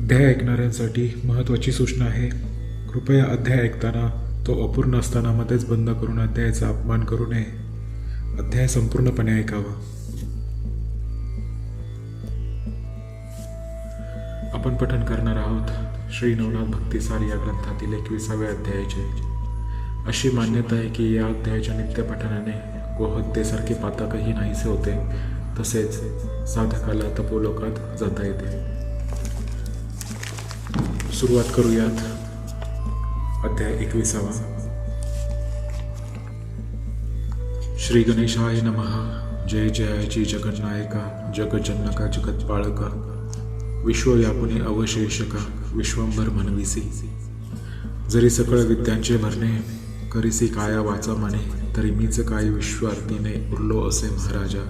अध्याय ऐकणाऱ्यांसाठी महत्त्वाची सूचना आहे. कृपया अध्याय ऐकताना तो अपूर्ण असताना मध्येच बंद करून अध्यायाचा अपमान करू नये. अध्याय संपूर्णपणे ऐकावा. आपण पठण करणार आहोत श्री नवनाथ भक्तिसार या ग्रंथातील 21व्या अध्यायाचे. अशी मान्यता आहे की या अध्यायाच्या नित्यपठणाने गोहत्येसारखे पातकही नाहीसे होते, तसेच साधकाला तपोलोकात जाता येते. सुरुवात करूयात. अध्याय 21. श्री गणेशाय नमः. जय जयाची जगन्नायका, जगजनका जगत्पाळका, विश्वव्यापुनी अवशेषका, विश्वंभर म्हणविसी. जरी सकळ विद्यांचे भरणे, करिसी काया वाचा म्हणे, तरी मीच काय विश्वार्थीने उरलो असे महाराजा.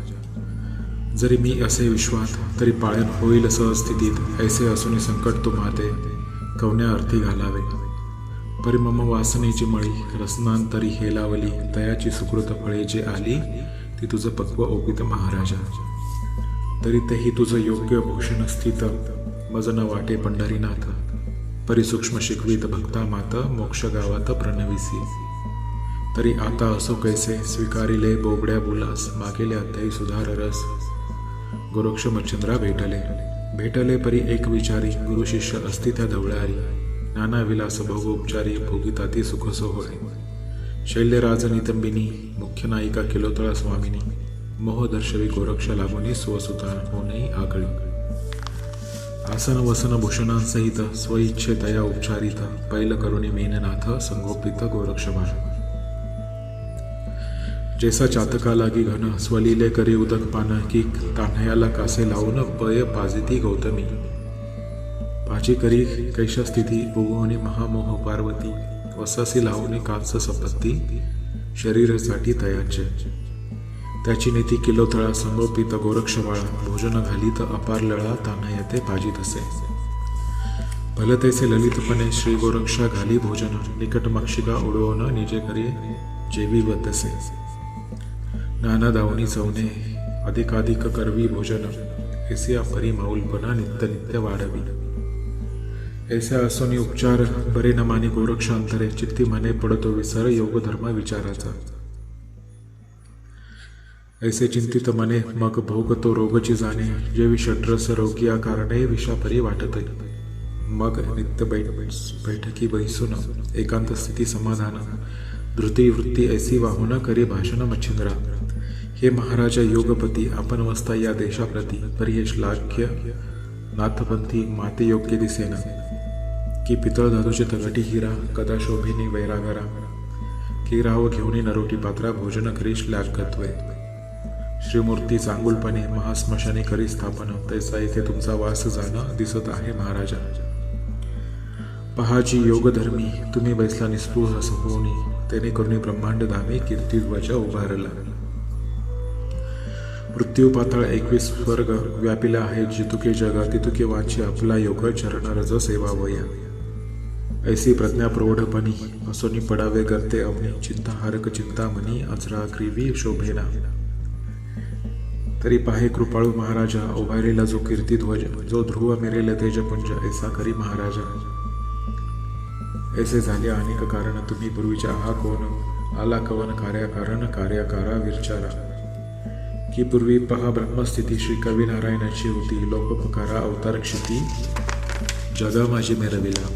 जरी मी असे विश्वात, तरी पाळण होईल सहस्थितीत. ऐसे असून संकट तुम्हाते कवन्या अर्थी घालावे. परिमम वासनेची मळी, रसनांतरी हेलावली. तयाची सुकृत फळे जे आली, ती तुझं पक्व ओपित महाराजा. तरी तेही तुझं योग्य भूषण स्थित, मज न वाटे पंढरीनाथ. परिसूक्ष्म शिकवीत भक्ता मात, मोक्ष गावात प्रणविसी. तरी आता असो कैसे, स्वीकारिले बोबड्या बुलास. मागेले अध्यायी सुधार रस. गोरक्ष मच्छिंद्रा भेटले परी एक विचारी. गुरु शिष्य असती त्या धवळारी. नाना विलास भोगोपचारी, भोगिताती सुख सोहळे. शैल्यराज नितंबिनी, मुख्य नायिका किलोतळा स्वामिनी. मोह दर्शवी गोरक्ष लागुनी, स्वसुता होणे आगळी. आसन वसन भूषणांसहित, स्वइच्छे तया उपचारित. पैल करुणी मेननाथ, संगोपित गोरक्ष बाळ. जैसा चातका लागी घन, स्वलिले करी उदक पान. की तान्हयाला कासे लावून, पय पाजिती गौतमी. पाची करी कैशा स्थिती, उगवणी महामोह पार्वती. वसासी लावणी कांस संपत्ती, शरीरासाठी तयाचे. त्याची नीती किलोथळा, संगोपित गोरक्ष बाळा. भोजन घालीत अपार लळा, तान्हयाते पाजित असे. भलतैसे ललितपणे श्री गोरक्षा घाली भोजन. निकट मक्षिका उडवून, निजे करी जेवी वतसे. नाना दावणी चवणे, अधिकाधिक करवी भोजन. ऐसिया परी माऊलपणा, नित्य नित्य वाढवी. ऐसा असोनी उपचार, बरे न मानी गोरक्षांतरे. चित्ती म्हणे पडतो विसर, योग धर्म विचाराचा. ऐसे चिंतित मने, मग भोगतो रोगची जाणे. जेवी षड्रस रोगिया कारणे, विषापरी वाटते. मग नित्य बैठकी बैसून, एकांत स्थिती समाधान. धृती वृत्ती ऐसी वाहून, करी भाषण मच्छिंद्रा. हे महाराजा योगपती, आपण वसता या देशाप्रती. परी हे श्लाघ्य नाथपंथी, माते योग्य दिसेना. की पितळ धातूचे तगटी हिरा, कदा शोभिनी वैरागरा. की राव घेऊनी नरोटी पात्रा, भोजन करी श्लाघत्वे. श्रीमूर्ती चांगुलपणे, महास्मशाने करी स्थापन. तैसा येथे तुमचा वास जाणं दिसत आहे महाराजा. पहाची योगधर्मी, तुम्ही बैसला निस्पृह होनी. त्याने करुणी ब्रह्मांड धामे, कीर्तिध्वज उभारला. मृत्यू पाताळ 21 स्वर्ग व्यापिला आहे. जितुके जगा तितुके वाची, आपला योग चरण रज सेवावया. ऐसी प्रज्ञा प्रौढपणी, असोनी पडावे गर्ते अवनी. चिंताहारक चिंतामणी, अजराग्रीवी शोभेना. तरी पाहे कृपाळू महाराजा, उभारेला जो कीर्तिध्वज. जो ध्रुव मेरेल तेजपुंज, ऐसा करी महाराजा. ऐसे झाले अनेक कारण, तुम्ही पूर्वीच्या आहा कोण. आला कवन कार्याकारण, कार्याकारा विचारा. की पूर्वी पहा ब्रह्मस्थिती, श्री कवी नारायणाची होती. लोकोपकारा अवतार क्षिती, जगा माझी मेरविला.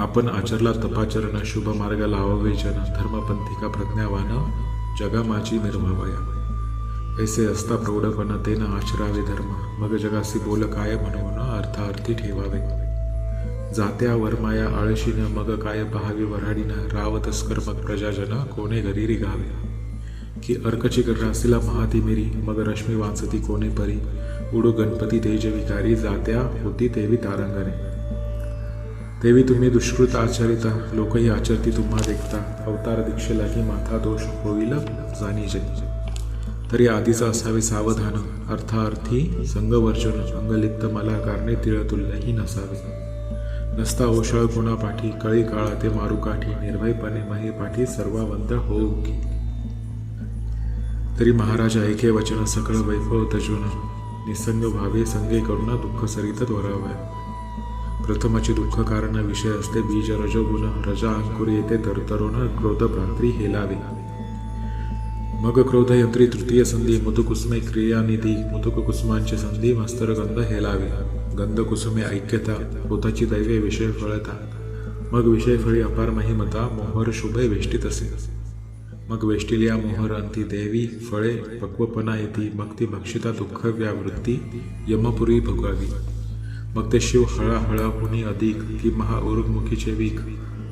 आपण आचरला तपाचरण, शुभ मार्ग लावावे जन. धर्मपंथिका प्रज्ञावान, जगा माझी निर्भावया. ऐसे असता प्रौढपण, तेन आचरावे धर्म. मग जगासी बोल काय म्हणून, अर्थार्थी ठेवावे. जात्या वरमाया आळशीन, मग काय पहावी वऱ्हाडीन. राव तस्कर मग प्रजाजन, कोणे घरी रिगावे. की अर्कची रासीला महातिमिरी, मग रश्मी वाचती कोणे परी. उडू गणपती तेज विकारी, जात्या होती तेवी तारंगणे. तेवी तुम्ही दुष्कृत आचरिता, लोकही आचरती तुम्हा देखता. अवतार दीक्षेला की माथा दोष होईल जाणीजे. तरी आधीचा असावे सावधान, अर्थार्थी संगवर्जन. अंगलिप्त मला कारणे तिळतुल्यही नसावे. नसता ओशाळ कोणा पाठी, कळी काळा ते मारू काठी. निर्भयपणे महे पाठी, सर्वावंत होऊ की. तरी महाराज ऐके वचन, सकळ वैभव तजून. निसंग भावे संगे करुणा, दुःख सरित द्वराव्या. प्रथमचे दुःख कारण विषय असते बीज रजोगुण, रजा अंकुर येते तरतरुण क्रोध प्रात्री हेलावे. मग क्रोध यंत्री तृतीय संधी मुदुकुसुमे क्रियानिधी, मुदुक कुसुमांचे संधी मस्तर गंध हेलावे. गंध कुसुमे ऐक्यता, क्रोधाची दैवे विषय फळता. मग विषय फळी अपार महिमता, मोहर शुभे वेष्टीत असे. मग वेष्टिलिया मोहर अंती देवी फळे पक्वपणा येती. मग ती भक्षिता दुःख व्यावृत्ती यमपुरी भोगावी. मग ते शिव हळा हुनी अधिक की महा उर्गमुखीचे वीक.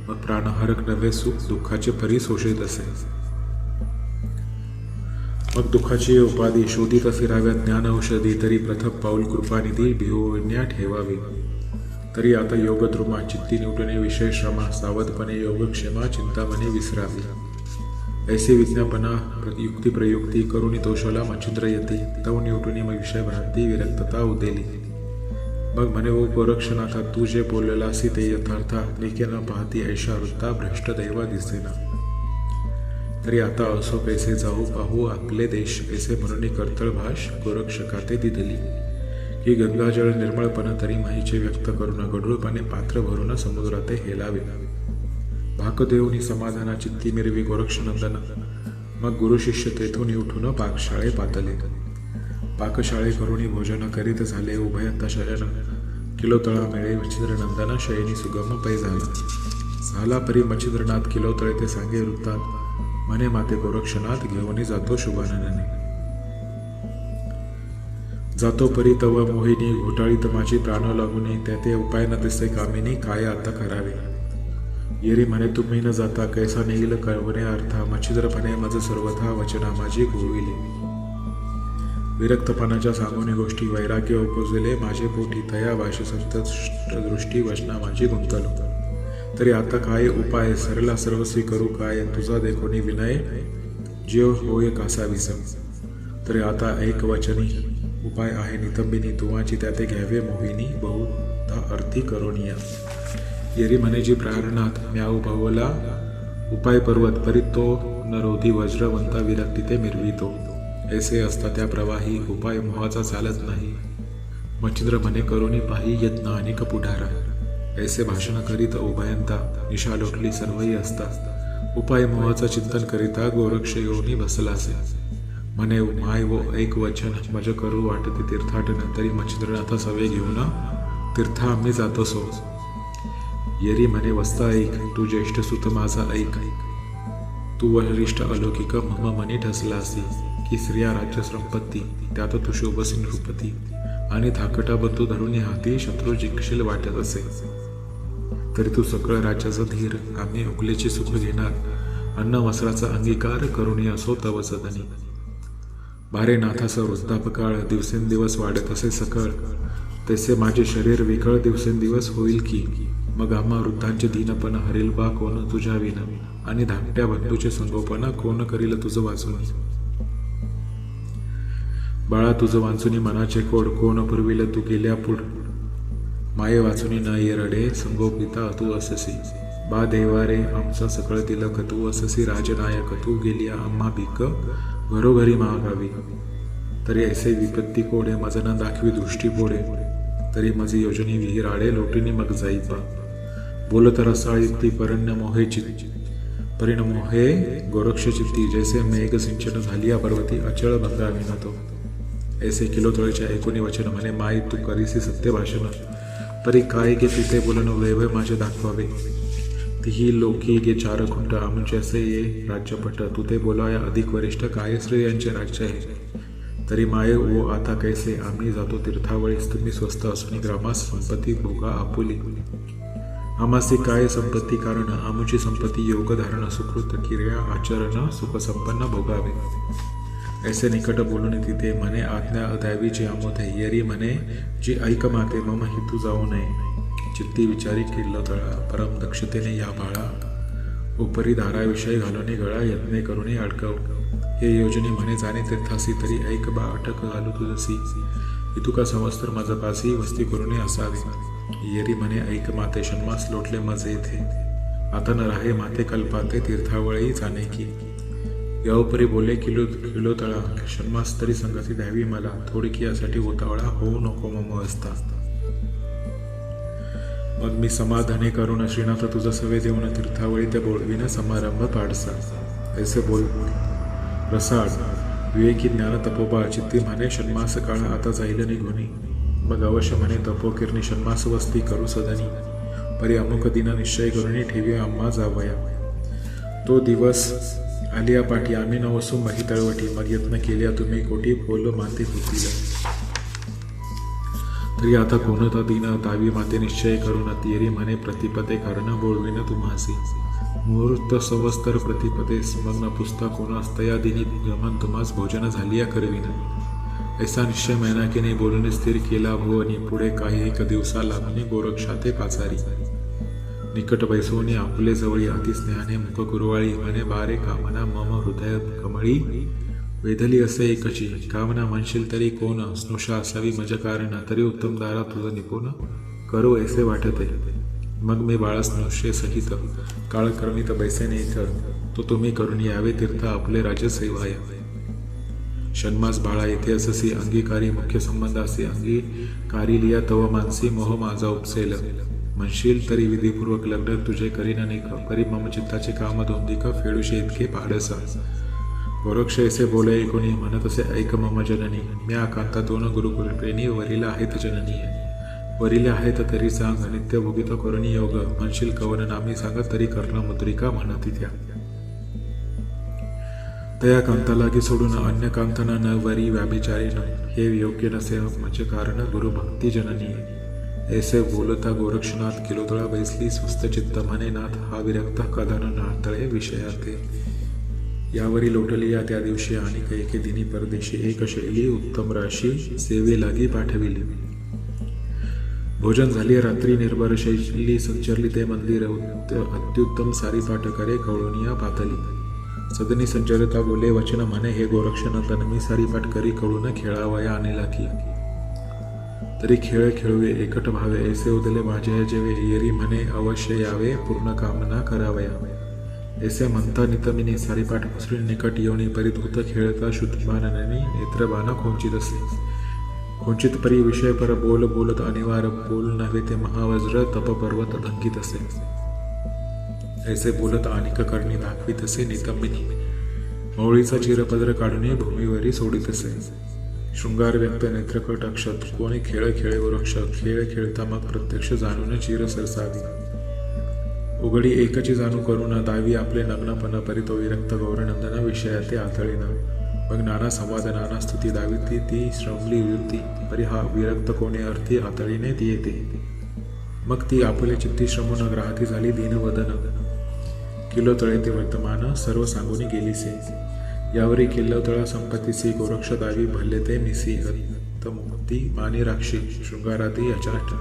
मग प्राणहरक नवे सुख दुःखाचे परी शोषित असे. मग दुःखाची उपाधी शोधित फिराव्या ज्ञान औषधी, तरी प्रथम पाऊल कृपानिधी भिवण्या ठेवावी. तरी आता योग द्रुमा चित्ती निवटणे विषय श्रमा, सावधपणे योगक्षेमा चिंतामणी विसरावी. ऐसे विज्ञापना युक्ती प्रयुक्ती करुणी दोषाला मच्छिंद्र येते. तव निवटुनी मग विषय भ्रांती विरक्तता उदेली. मग म्हणे ओ गोरक्षनाथा, तू जे बोललासी ते यथार्था, लेखे न पाहती ऐशा वृत्ता भ्रष्ट दैवा दिसेना. तरी आता असो कैसे जाऊ पाहू आपले देश, ऐसे म्हणून कर्तळ भाष गोरक्षकाते दिधली. ही गंगाजळ निर्मळपण तरी माहीचे व्यक्त करून, गढूळपणे पात्र भरून समुद्राते हेलावे. भाकदेवनी समाधाना चित्ती मिरवी गोरक्षनंदन. मग गुरु शिष्य तेथून उठून पाकशाळे पातले. पाकशाळे करुणी भोजन करीत झाले उभयंता शयन. किलोतळा मिळे मच्छिंद्रनंदन, शयनी सुगम पै झाला परी मच्छिंद्रनाथ किलोतळे ते सांगे वृत्तात. म्हणे माते गोरक्षनाथ घेऊन जातो शुभाननाने. जातो परी तव मोहिनी, घोटाळीत माझी प्राण लागुनी. त्याते उपाय न दिसे कामिनी, काय आता करावे. येरी म्हणे तुम्ही न जाता कैसा नेईल कळवणे अर्था. मच्छिंद्रपणे मज सर्वथा वचना माझी गोविली. विरक्तपणाच्या सांगून गोष्टी वैराग्य उपजले माझे पोटी. तया भाषे संतष्ट दृष्टी वचना माझी गुंतलो. तरी आता काय उपाय सरला सर्वस्वी करू काय. तुझा देखोनी विनय जीव होय कासा विसम. तरी आता एक वचनी उपाय आहे नितंबिनी. तुवाची त्याते घ्यावे मोहिनी, बहुधा अर्थी करोनिया. येरी म्हणे जी प्रारणात म्याऊ भावला उपाय पर्वत, परी तो नरोधी वज्रवंता विरक्ती ते मिरवितो. ऐसे असता त्या प्रवाही उपाय मोहाचा चालत नाही. मच्छिंद्र म्हणे करोनी पाही यत्न अनेक पुढारा. ऐसे भाषण करीत उभयंता निशा लोटली सर्वही असता. उपाय मोहाचा चिंतन करिता गोरक्ष योनी बसलासे. म्हणे माय वो ऐक वचन मज करू वाटते तीर्थाटन. तरी मच्छिंद्रनाथा सवे घेऊन तीर्था आम्ही जातो सो. येरी म्हणे वस्ता ऐक तू ज्येष्ठ सुत माझा ऐक. तू वरिष्ठ अलौकिक मम मनी ठसलासी. की स्त्रिया राज्य संपत्ती त्यात तू शोभसी नृपती. आणि धाकटा बंधू धरून हाती शत्रू जिंकशील वाटत असे. तरी तू सकळ राज्याचा धीर आम्ही उगलेचे सुख घेणार. अन्न वस्त्राचा अंगीकार करुणी असो तव सदनी. भारे नाथास वृद्धापकाळ दिवसेंदिवस वाढत असे सकळ. तसे माझे शरीर विकळ दिवसेंदिवस होईल की. मग आम्हा वृद्धांचे दीनपण हरेल बा कोण तुझ्या विन. आणि धाकट्या बंधूचे संगोपन कोण करील तुझं वाचून. बाळा तुझं वाचुनी मनाचे कोड कोण पुरविल तू गेल्या पुढ. माये वाचुनी न येरडे संगोपिता तू अससी. बा देवारे आमचा सकळ तिलक तू अससी. राजनायक तू गेलिया आम्हा भीक घरोघरी मागावी. तरी ऐसे विपत्ती कोडे मज न दाखवी दृष्टी पोडे. तरी माझी योजनी विहीर आडे लोटीनी मग जाई बा. बोलत रसाळी ती परण्य मोहे परिणमोहे गोरक्ष चित्ती. जैसे मेघ सिंचन झालिया पर्वती अचळ भंगा विनतो. ऐसे किलोतळेच्या ऐकुनी वचन म्हणे माई तू करीसी सत्य भाषण. परी काय गे तिथे बोलन वैभव माझे दाखवावे. तीही लोकी गे चार खुंट आमचे असे ये राज्यपट. तू ते बोलाया अधिक वरिष्ठ काय श्री यांचे राज्य आहे. तरी माये ओ आता कैसे आम्ही जातो तीर्थावळीस. तुम्ही स्वस्त असून ग्रामास संपत्ती भोगा आपुली. आमासी काय संपत्ती कारण आमुची संपत्ती योग धारण सुकृत क्रिया आचरण सुख संपन्न भोगावे. ऐसे निकट बोलून तिथे म्हणे आज्ञा द्यावीची आमोथे. येरी म्हणे जी ऐक माते मम हितू जाऊ नये. चित्ती विचारी किल्ल तळा परम दक्षतेने या बाळा. उपरी धाराविषयी घालून गळा यत्ने करुणी अडकव. हे योजने म्हणे जाणे तीर्थासी. तरी ऐक बा अटक घालू तुझसी. इतुका संवत्सर माझपासी वस्ती करुणी असावे. येरी म्हणे ऐक माते षण्मास लोटले मज येथे. आता न राहे माते कल्पाते तीर्थावळी जाणे की. यावपरी बोले किलो तळा षण्मास तरी संगती द्यावी मला. थोडकी यासाठी उतावळा होऊ नको मम असता. मग मी समाधाने करून श्रीनाथ तुझा सवे देऊन तीर्थावळी त्या बोलविन समारंभ पाडसा. ऐसे बोल प्रसाद विवेकी ज्ञान तपोबा चित्ती म्हणे षण्मास काळ आता जाईल निघुनी. मग अवश्य म्हणे तपोकिरणी षण्मास वस्ती करू सदनी. परी अमुक दिन निश्चय करून ठेवी आम्हा जावया. तो दिवस आलिया पाठी आम्ही न वसू मही तळवटी. मग यत्न केल्या तुम्ही कोटी बोल माते होतील. तरी आता कोणता दिन तावी माते निश्चय करून तिरी म्हणे प्रतिपदे कारण बोलविन तुम्हासी. मुहूर्त संवत्सर प्रतिपदे मग्न पुस्तक कोण असतया दिनी गमन तुम्हास भोजन झालिया करविन. ऐसा निश्चय मैनाकीने बोलणे स्थिर केला भुवनी. पुढे काही एक दिवसाला म्हणे गोरक्षाते पाचारी. निकट बैसवणी आपले जवळी अतिस्नेहाने मुख कुरवाळी. म्हणे बारे कामना मम हृदय कमळी. वेधली असे एकची कामना म्हणशील तरी कोण. स्नुषा असावी मज कारण तरी उत्तम दारा तुझं निपुण. करू ऐसे वाटते मग मी बाळस्नुषे सहित. काळ कर्मित बैसेने इथं तो तुम्ही करून यावे तीर्थ आपले राजसेवाय. षण्मास बाळा येथे अससी अंगीकारी मुख्य संबंधासी. अंगीकारी लिया तव मानसी मोह माझा उपसेल. म्हणशील तरी विधीपूर्वक लग्न तुझे करीन अनेक. करी मम चित्ताचे काम दोंदिक फेडूशे इतके पाडसा. गोरक्ष ऐसे बोले ऐकुनी म्हणत असे ऐक मम जननी. म्या कांता दोन गुरुकुलप्रेणी वरीला आहेत जननी. वरीले आहेत तरी सांग नित्य भोगित करुणी योग. म्हणशील कवन नामी सांग तरी कर्ण मुद्रिका म्हणती त्या. तया कांता लागी सोडून अन्य कांतना न वरी व्याभिचारीन. हे योग्य नसे म्हणजे कारण गुरुभक्ती जननी. ऐसे बोलता गोरक्षनाथ किलोतळा बैसली स्वस्थ चित्त. म्हणे नाथ हा विरक्त कदान नाळतळे विषयाते. यावरी लोटली या त्या दिवशी आणि कैके दिनी परदेशी. एक शैली उत्तम राशी सेवे लागी पाठविली. भोजन झाली रात्री निर्भर शैली संचरली ते मंदिर. अत्युत्तम सारी पाठ करे कवळुनिया पातली. सदनी संचरिता बोले वचन म्हणे हे गोरक्षनाथन मी सारी पाठ करी कळून खेळावया आणला की. तरी खेळ खेळवे एकट भावे. ऐसे उदले माझ्या जेवे. येरी म्हणे अवश्य यावे पूर्ण कामना करावया. ऐसे म्हणता नितमिनी सारी पाठ पसरून निकट येऊनी. परिधूत खेळता शुद्धबाणाने नेत्रबाण खोंचित असे. खोंचित परी विषय पर बोल बोलत अनिवार्य. बोल नव्हे ते महावज्र तप पर्वत धंकित असे. ऐसे बोलत अनेक करणी दाखवित असे नितमिनी. मौळीचा चिरपदर काढणे भूमीवरी सोडित असे. शृंगार व्यक्त नेत्रकट अक्षत. कोणी खेळ खेळे वृक्ष. खेळ खेळता मग प्रत्यक्ष जाणून चिर सरसावी. उघडी एकची जाणू करून दावी आपले नग्नपण. परी तो विरक्त गौरनंदना विषयाते आतळीना. मग नाना संवाद नाना स्तुती दावी ती श्रमली युक्ती. परी हा विरक्त कोणे अर्थी आतळीने ती येते. मग ती आपले चित्ती श्रमून ग्राहकी झाली दीनवदन. किलो तळे ते वर्तमान सर्व सांगून गेलीसे. यावरी किल्लो तळा संपत्तीसी. गोरक्ष दावी भल्ले ते मिसी. मुक्ती मानी राक्षी शृंगाराती अचाट.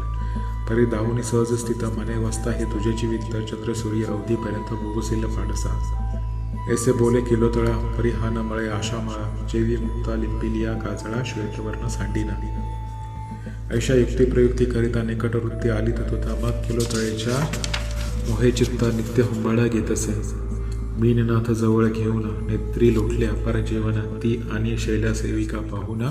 परी दाहुनी सहज स्थित म्हणे वस्ता हे तुझे जीवित. चंद्र सूर्य अवधीपर्यंत भोगसिल पाडसा. ऐसे बोले किलो तळा. परी हा न मळे आशा मळा. जेवी मुक्ता लिंपिलिया काजळा श्वेतवर्ण सांडीना. ऐशा युक्ती प्रयुक्ती करिता निकट वृत्ती आली तत्वता. मग किलो तळेच्या मोहे चित्ता नित्य हुंबाळा घेत असे. मीननाथ जवळ घेऊन नेत्री लोटल्या पर जेवण. ती आणि शैल्या सेविका पाहुणा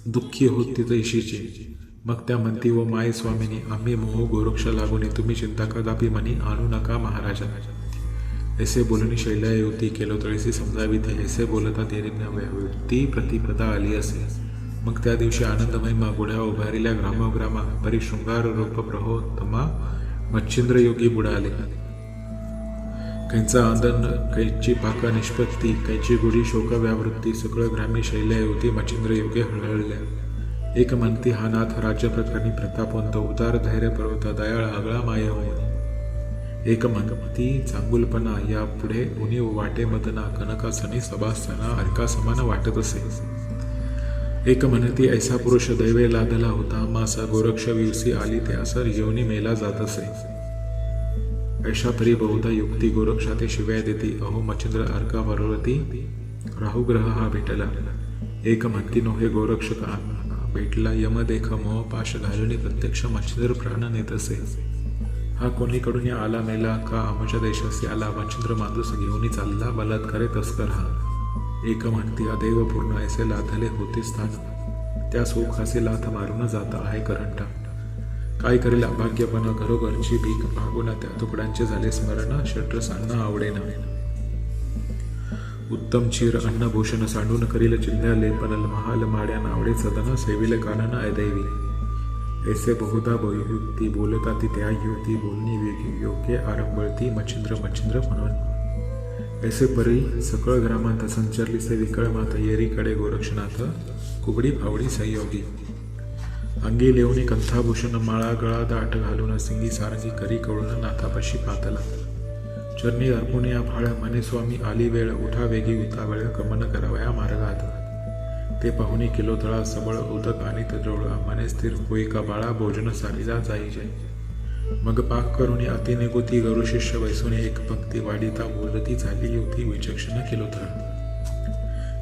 दुःखी होत तिथेशीचे. मग त्या म्हणती व माय स्वामिनी आम्ही मोह गोरक्ष लागून तुम्ही चिंता कदापि मनी आणू नका महाराजा. ऐसे बोलणी शैल्या युवती केलोतळीसी समजावी ते. ऐसे बोलता देरी प्रतिपदा आली असे. मग त्या दिवशी आनंदमय गुढ्या उभारिल्या ग्रामोग्रामा. परी शृंगार रूप प्रहोतमा मच्छिंद्र योगी बुडाले. कैंचा आंदन कैची पाका निष्पत्ती. कैची गुढी शोक व्यावृत्ती. सगळं ग्रामी शैल्या युवती मच्छिंद्र योगे हळहळल्या. एक म्हणती हा नाथ राज्य प्रकरणी प्रतापवंत. उदार धैर्य पर्वत दयाळ आगळा माय होऊन. एक म्हणती चांगुलपणा या पुढे उनी वाटे मदना. कनकासनी सभासना अर्का समान वाटत असे. एक म्हणती ऐसा पुरुष दैवे लादला होता. मासा गोरक्ष विवसी आली त्यास येऊनी मेला जात असे. ऐशा परी बहुधा युक्ती गोरक्षाते शिव्या देती. अहो मच्छिंद्र अर्का पर्वती राहुग्रह हा भेटला. एक म्हणती नोहे गोरक्ष भेटला. यमदेख मोह पाश घालून प्रत्यक्ष मच्छिंद्र प्राण नेत असे. हा कोणीकडून आला मेला का आमच्या देशासी आला. मच्छिंद्र मांजूस घेऊन चालला बलात्कारे तस्कर हा. एक म्हणती अदैव पूर्ण ऐसे लाथले होते स्थान. त्या सुखासे लाथ मारून जाता आहे करंटा. काय करेल अभाग्यपणा घरोघरची भीक मागून त्या तुकड्यांचे झाले स्मरण षट्रसांना आवडेना. उत्तम चीर अन्नभूषण सांडून करील चिंध्या लेपन महाल माड्या नावडे सदन सेविल कानन अदैवी. ऐसे बहुधा बहुयुक्ती बोलता ती त्या युवती बोलणी योग्य आरंभळती मच्छिंद्र मच्छिंद्र म्हणून. ऐसे परी सकळ ग्रामात संचरली से विकळ मात येरीकडे गोरक्षनाथ कुबडी फावडी संयोगी. अंगी लेवणी कंथाभूषण माळा गळा दाट घालून सिंगी सारंगी करी कळून नाथापाशी पातला. चरणी अर्पुण या फाळ मने स्वामी आली वेळ उठा वेगी उतावळ गमन करावया मार्गात. ते पाहुणी किलोतळा सबळ उदक आणि तजोळा मने स्थिर होई का बाळा भोजन सारीला जाईजे. मग पाक करून अति निगुती गरु शिष्य बैसून एक पंक्ती वाढीता बोलती झाली होती विचक्षण किलोतळ.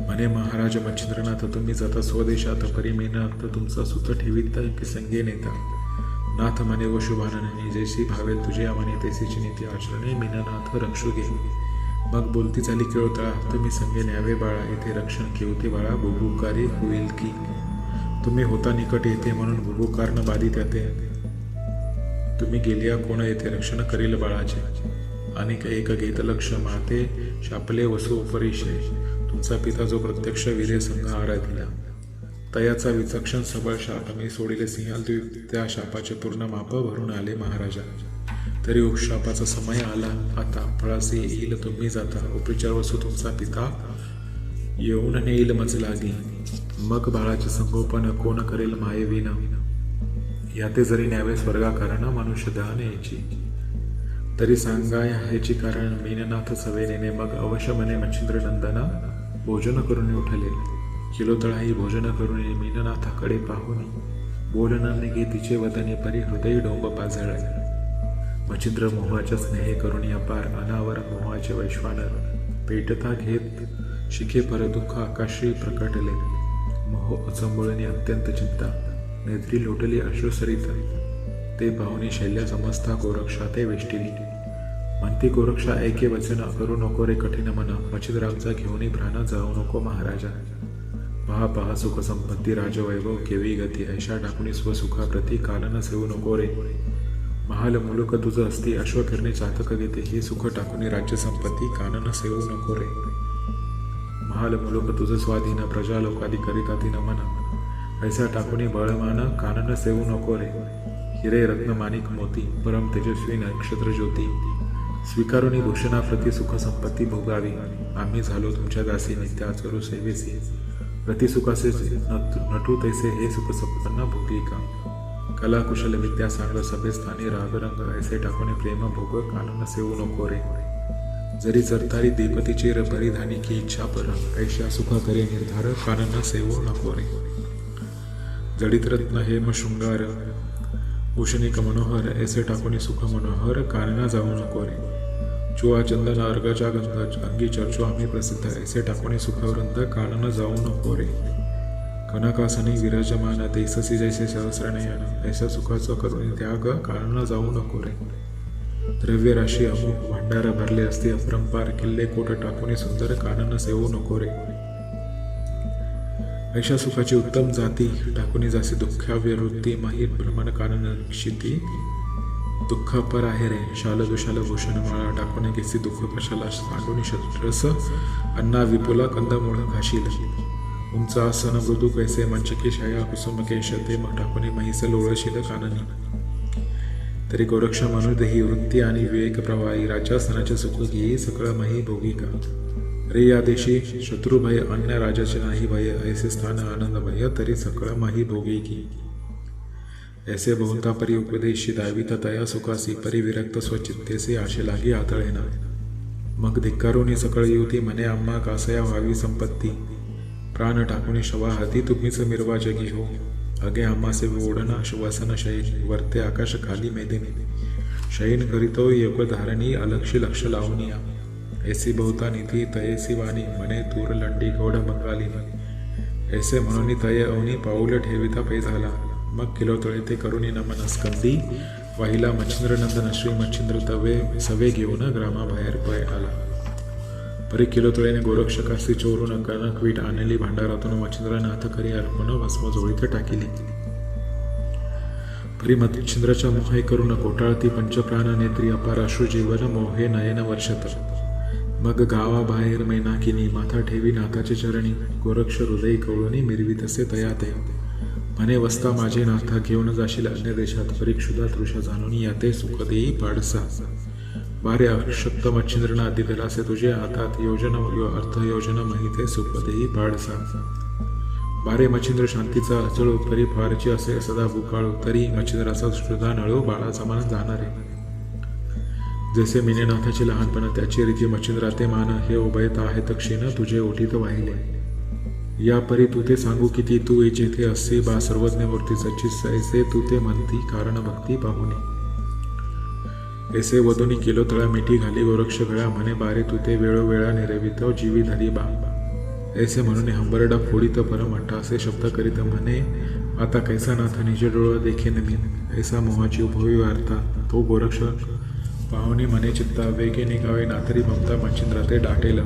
म्हणे महाराज मच्छिंद्रनाथ तुम्ही जाता स्वदेशात परी मेनात तुमचा सुत ठेवीत की संगे नेता. नाथ म्हणे व शुभाननी जैसी भावेल तुझे म्हणे तैसीची नीती आचरणे मीननाथ रक्षू घे. मग बोलती झाली किळोतळा तुम्ही संगे न्यावे बाळा येथे रक्षण केवते बाळा बुबुकारी होईल की. तुम्ही होता निकट येते म्हणून बुबुकार न बाधित येते. तुम्ही गेलिया कोण येथे रक्षण करील बाळाचे. अनेक एक घेत लक्ष माते शापले वसू उपरिषे. तुमचा पिता जो प्रत्यक्ष वीर्य संघ आराधिला तयाचा विचक्षण सबळ शाप मी सोडिले सिंहाल त्या शापाचे पूर्ण माप भरून आले महाराजा. तरी शापाचा समय आला आता फळासी येईल तुम्ही जाता. उपचार वसू तुमचा पिता येऊन नेईल मज लागी. मग बाळाचे संगोपन कोण करेल मायेविन. याते जरी न्यावे स्वर्गा कारण मनुष्य दान याची. तरी सांगाय ह्याची कारण मीननाथ सवे नेणे. मग अवश्य म्हणे मच्छिंद्र नंदना भोजन करून उठले. किलोतळाही भोजन करून मीननाथाकडे पाहून बोलनाने घे तिचे वदने परी हृदय डोंब पाजळे. मच्छिंद्र मोहाच्या स्नेहे करून अपार अनावर मोहाचे वैश्वानर पेटता घेत शिखे पर दुःख आकाशी प्रकटले. मोह अचंबळणी अत्यंत चिंता नेत्री लोटली अश्रुसरित. ते पाहुणी शैल्या समजता गोरक्षा ते वेष्टिली. म्हणती गोरक्षा ऐके वचन करू नको रे कठीण मन. मच्छिंद्रांचा घेऊन भ्रान जाऊ नको महाराजा. पहा पहा सुख संपत्ती राजवैभव केवी गती. ऐशा टाकुनी स्वसुखा प्रति कालन सेवू नको रे. महाल मुलुक तुझं असती अश्वकिरणे चातक घेते. हे सुख टाकुनी राज्य संपत्ती कानन सेवू नको रे. महाल मुलुक तुझं स्वाधीन प्रजा लोकादी करिता ती नमन. ऐसा टाकुनी बळमान कानन सेवू नको रे. हिरे रत्न माणिक मोती परम तेजस्वी नक्षत्र ज्योती. स्वीकारुनी भूषणाप्रती सुख संपत्ती भोगावी. आम्ही झालो तुमच्या दासी नित्या चरू सेवेसी. प्रतिसुखाचे नटू तैसे हे सुख संपन्न भोगी का. कला कुशल विद्या सांग सभेस्थानी रागरंग. ऐसे टाकुनी प्रेम भोग कानन सेवू नको रे. जरी चरतारी दीपतीची परिधानी की इच्छा पर. ऐशा सुख करे निर्धार कानन सेवू नको रे. जडित रत्न हेम शृंगार भूषणिक मनोहर. ऐसे टाकुनी सुख मनोहर कानना जाऊ नको रे. चुआ चंदन अर्घाच्या गंध अंगी चर्चो आम्ही प्रसिद्ध. ऐसे टाकुनी सुखवृंद कानन जाऊ नको रे. कनकासनी विराजमान तेससी जैसे सहस्रनयन. ऐसा सुखाचा करुणी त्याग कानन जाऊ नको रे. द्रव्य राशी अमुक भांडार भरले असते अपरंपार. किल्ले कोट टाकुनी सुंदर कानन सेवू नको रे. ऐशा सुखाची उत्तम जाती टाकुनी जासी दुःखाव्य वृत्ती. माहीर भ्रमण कानन क्षिती दुःख पर आहे रे. शाल दुशाल भूषण माळा टाकुनी घेसी दुःख कशाला. सांडून शत्रस अन्ना विपुला कंदमूळ घाशील. उंचा आसन मृदू कैसे मंचकी छाया कुसुम केश. ते टाकुनी महिस लोळशील काननी. तरी गोरक्ष मनुदेही वृत्ती आणि विवेक प्रवाही. राज्यासनाचे सुख घेई सकळ मही भोगी का. रे या देशी शत्रुभय अन्य राजाचे नाही भय. ऐसे स्थान आनंद भय तरी सकळ मही भोगी की. ऐसे बहुता परी उपदेशी दावित तया सुखासी. परिविरक्त स्वचित्तेसे आशे लागी आतळेना. मग धिक्कारुनी सकळ युवती म्हणे आम्हा कासया व्हावी संपत्ती. प्राण टाकुनी शवा हाती तुम्हीच मिरवा जगी हो. अगे आम्हासे ओढना सुवासन शयन. वरते आकाश खाली मेदिनी. शयन करीतो योगधारणी अलक्षी लक्ष लावनिया. ऐसी बहुता निधी तयेसी वाणी. म्हणे तूर लंडी गौड बंगाली. ऐसे म्हणून तय अवनी पाऊल ठेविता पै झाला. मग किलोतळे ते करुणी नमन स्कंदी. वाहिला मच्छिंद्र नंदन श्री मच्छिंद्र तवे सवे घेऊन ग्रामाबाहेर पै आला. परी किलोतळेने गोरक्षकासी चोरून कनकवीट आणली भांडारातून. मच्छिंद्रनाथ करी अर्पण भस्म जोळीत टाकिली. परी मच्छिंद्राच्या मोहे करून कोटाळती पंचप्राण नेत्री अपार अश्रू जीवन मोहे नयन वर्षत. मग गावाबाहेर मैनाकिनी माथा ठेवी नाथाचे चरणी गोरक्ष हृदय कवळूनी मिरवी तसे तया ते. म्हणे वस्ता माझे नाथा घेऊन जाशील अन्य देशात परीक्षुदा तृषा जाणून याते सुख देई पाडसा. बारे अशक्त मच्छिंद्रना आधी दिलासे तुझे हातात योजना अर्थ योजना महिते सुख देई पाडसा. बारे मच्छिंद्र शांतीचा अचळू परी फारची असे सदा बुकाळू तरी मच्छिंद्राचा श्रुधा नळू बाळाचा मान जाणारे. जैसे मिनेनाथाचे लहानपण त्याची रीती मच्छिंद्रा ते मान हे उभयता आहे तक्षीण तुझे ओठीत वाहिले. या परी तू ते सांगू किती तू जेथे असे बा सर्वज्ञ मूर्ती सच्ची ऐसे तू ते म्हणती कारण भक्ती पाहुणे. ऐसे वधुनी केलो तळा मिठी घाली गोरक्ष गळा म्हणे बारे तू ते वेळोवेळा निरवित जीवी धरी बा. ऐसे म्हणून हंबरडा फोडीत परमठा असे शब्द करीत म्हणे आता कैसा नाथ निजे डोळा देखे नमीन. ऐसा मोहाची उभवी वार्ता तो गोरक्ष पाहुणे म्हणे चित्ता वेगे निघावे नाथरी ममता मच्छिंद्रा ते डाटेल.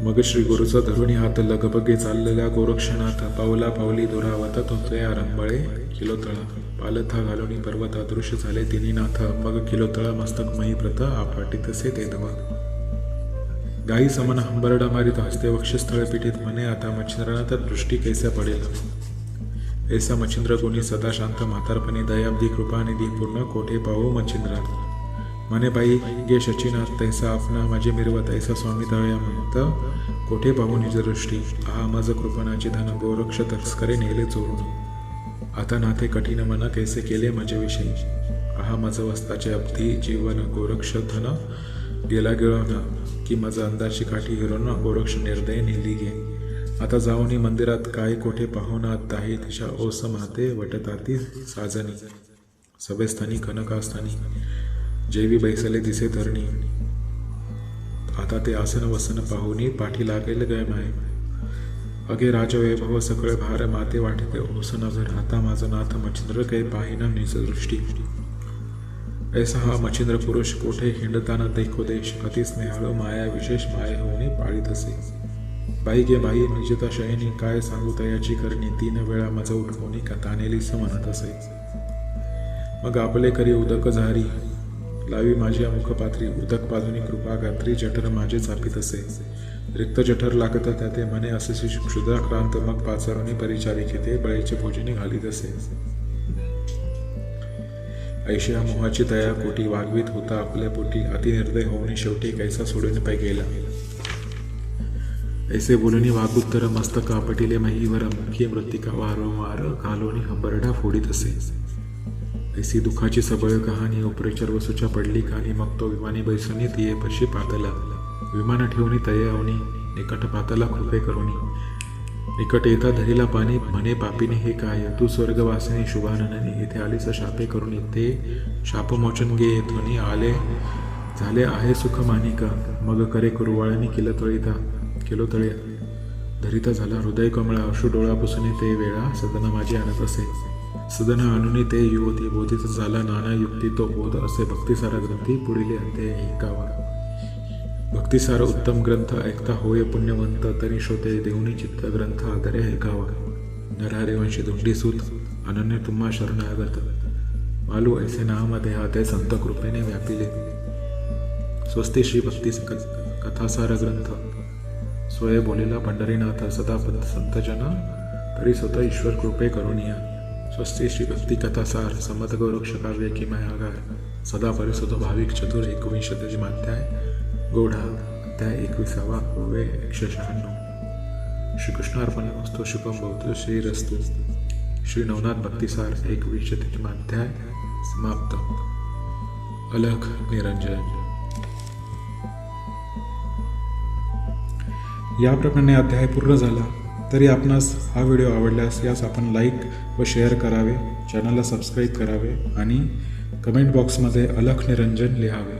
मग श्री गुरुचा धरुणी हात लगबगे चाललेल्या गोरक्षनाथ पावला पावली दुरावत तुमचे रंबळे किलोतळा. पालथा घालून पर्वत अदृश्य झाले तिन्ही नाथ मग किलोतळा मस्तक मही प्रत आपाटी तसे ते धवा. गाई समान हंबरडा मारित हस्ते वक्षस्थळ पिठीत म्हणे आता मच्छिंद्राला तर दृष्टी कैसा पडेल. ऐसा मच्छिंद्र गुणी सदा शांत म्हातारपणी दयाब्दी कृपानिधी पूर्ण कोठे पाहू मच्छिंद्रात. म्हणे बाई गे शचीनाथ तैसा आपणा माझे मिरवत ऐसा स्वामी तळया म्हणत कोठे पाहू निज दृष्टी. आहा मज कृपणाचे धन गोरक्ष तस्करे नेले चोरून. आता नाथे कठीण मन कैसे केले माझे विषयी. आहा मज वस्ताचे अब्धी जीवन गोरक्ष धन गेला गिळवण की मज अंदाची काठी हिरून गोरक्ष निर्दय नेली गे. आता जाऊनी मंदिरात काय कोठे पाहुणा ताही तिच्या ओस माते वटताती साजनी. सभेस्थानी कनकास्थानी जैवी बैसले दिसे धरणी. आता ते आसन वसन पाहुनी पाठी लागेल गय माय. अगे राजवैभव सकळे भार माते वाटिते ओस नजर. आता माझा नाथ मच्छिंद्र काही पाहिना निज दृष्टी. ऐसा हा मच्छिंद्र पुरुष कोठे हिंडताना देखो देश अति स्नेहाळू माया विशेष माये होणे पाळीत असे. बाई गे बाई निजता शयनी काय सांगू तयाची करणी. 3 वेळा मज उठवणी कथानेलीस म्हणत असे. मग आपले करी उदक झारी लावी माझी मुखपात्री. उदक पाजूनी कृपा गात्री जठर माझे चापित असे. रिक्त जठर लागत त्याते म्हणे असे क्षुद्राक्रांत मग पाचारुनी परिचारिके ते बळीचे भोजनी घालीत असे. ऐशिया मोहाची तया कोटी वागवीत होता आपल्या पोटी. अति निर्दय होऊन शेवटी कैसा सोडून पै गेला. ऐसे बोलणी वागुत्तर मस्तक आपटिले महीवर मुखी मृत्तिका वारंवार घालोनी हंबरडा फोडीत असे. ऐसी दुःखाची सबळ कहाणी उपरेचर वसूच्या पडली कहाणी. मग तो विमानी बैसुनी तिये पशी पातला. विमान ठेवणी तयावणी निकट पातला कृपे करुणी. निकट येता धरीला पाणी म्हणे पापीने हे काय. तू स्वर्गवासिनी शुभाननी येथे आलीस शापे करून. ते शापमोचन गे येथून आले झाले आहे सुख मानिका. मग करे कुरवाळणी किलोतळ्या धरिता झाला हृदय कमळा. अश्रू डोळा पुसणे ते वेळा सदन माझी आणत असे. सदन आणून ते युवती बोधित झाला नाना युक्ती तो बोध असे. भक्तिसारा ग्रंथी पुढील अंत्य ऐकावा. भक्तिसार उत्तम ग्रंथ ऐकता होय पुण्यवंत. तरी श्रोते देऊनी चित्त ग्रंथ आदरे ऐकावा. नरहरिवंशी धुंडी सूत अनन्य तुम्हा शरणागत. मालू ऐसे नाम देहा ते संत कृपेने व्यापिले. स्वस्ती श्री भक्ती कथासार ग्रंथ स्वय बोलेला पंढरीनाथ. सदा संतजन तरी स्वतः ईश्वर कृपे करुणिया. स्वस्ती श्री भक्ती कथासार समत गोरक्ष काव्य किमयागार. सदा परिसुत भाविक चतुर 19 अध्याय गौढा अध्याय 21 पूर्वे 196. श्रीकृष्णार्पणमस्तु. शुभम भवतु. श्रीरस्तु. श्री नवनाथ भक्तिसार 21 अध्याय समाप्त. अलख निरंजन. याप्रमाणे अध्याय पूर्ण झाला. तरी आपणास हा व्हिडिओ आवडल्यास यास आपण लाईक व शेअर करावे. चॅनलला सबस्क्राईब करावे आणि कमेंट बॉक्समध्ये अलख निरंजन लिहावे.